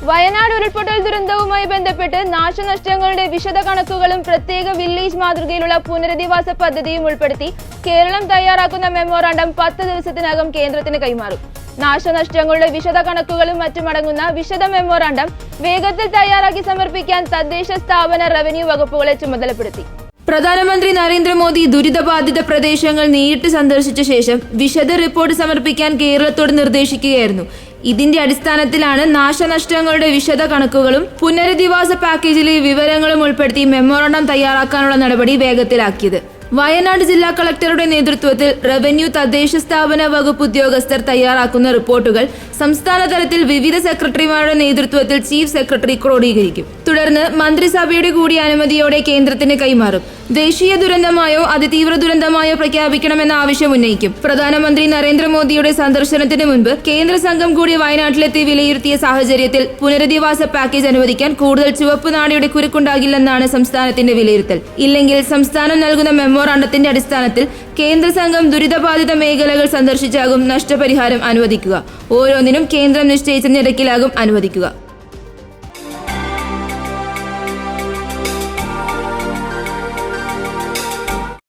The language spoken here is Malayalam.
വയനാട് ഉരുൾപൊട്ടൽ ദുരന്തവുമായി ബന്ധപ്പെട്ട് നാശനഷ്ടങ്ങളുടെ വിശദ കണക്കുകളും പ്രത്യേക വില്ലേജ് മാതൃകയിലുള്ള പുനരധിവാസ പദ്ധതിയും ഉൾപ്പെടുത്തി കേരളം തയ്യാറാക്കുന്ന മെമ്മോറാണ്ടം 10 ദിവസത്തിനകം കേന്ദ്രത്തിന് കൈമാറും. നാശനഷ്ടങ്ങളുടെ വിശദ കണക്കുകളും മറ്റുമടങ്ങുന്ന വിശദ മെമ്മോറാണ്ടം വേഗത്തിൽ തയ്യാറാക്കി സമർപ്പിക്കാൻ തദ്ദേശ സ്ഥാപന റവന്യൂ വകുപ്പുകളെ ചുമതലപ്പെടുത്തി. പ്രധാനമന്ത്രി നരേന്ദ്രമോദി ദുരിതബാധിത പ്രദേശങ്ങൾ നേരിട്ട് സന്ദർശിച്ച ശേഷം വിശദ റിപ്പോർട്ട് സമർപ്പിക്കാൻ കേരളത്തോട് നിർദ്ദേശിക്കുകയായിരുന്നു. ഇതിന്റെ അടിസ്ഥാനത്തിലാണ് നാശനഷ്ടങ്ങളുടെ വിശദ കണക്കുകളും പുനരധിവാസ പാക്കേജിലെ വിവരങ്ങളും ഉൾപ്പെടുത്തി മെമ്മോറാണ്ടം തയ്യാറാക്കാനുള്ള നടപടി വേഗത്തിലാക്കിയത്. വയനാട് ജില്ലാ കളക്ടറുടെ നേതൃത്വത്തിൽ റവന്യൂ തദ്ദേശ സ്ഥാപന വകുപ്പ് ഉദ്യോഗസ്ഥർ തയ്യാറാക്കുന്ന റിപ്പോർട്ടുകൾ സംസ്ഥാന തലത്തിൽ വിവിധ സെക്രട്ടറിമാരുടെ നേതൃത്വത്തിൽ ചീഫ് സെക്രട്ടറി ക്രോഡീകരിക്കും. തുടർന്ന് മന്ത്രിസഭയുടെ കൂടി അനുമതിയോടെ കേന്ദ്രത്തിന് കൈമാറും. ദേശീയ ദുരന്തമായോ അതിതീവ്ര ദുരന്തമായോ പ്രഖ്യാപിക്കണമെന്ന ആവശ്യം ഉന്നയിക്കും. പ്രധാനമന്ത്രി നരേന്ദ്രമോദിയുടെ സന്ദർശനത്തിന് മുൻപ് കേന്ദ്ര സംഘം കൂടി വയനാട്ടിലെത്തി വിലയിരുത്തിയ സാഹചര്യത്തിൽ പുനരധിവാസ പാക്കേജ് അനുവദിക്കാൻ കൂടുതൽ ചുവപ്പ് നാടയുടെ കുരുക്കുണ്ടാകില്ലെന്നാണ് സംസ്ഥാനത്തിന്റെ വിലയിരുത്തൽ. ഇല്ലെങ്കിൽ സംസ്ഥാനം നൽകുന്ന മെമ്മോറാണ്ടത്തിന്റെ അടിസ്ഥാനത്തിൽ കേന്ദ്ര സംഘം ദുരിതബാധിത മേഖലകൾ സന്ദർശിച്ചാകും നഷ്ടപരിഹാരം അനുവദിക്കുക. ഓരോന്നിനും കേന്ദ്രം നിശ്ചയിച്ച നിരക്കിലാകും അനുവദിക്കുക.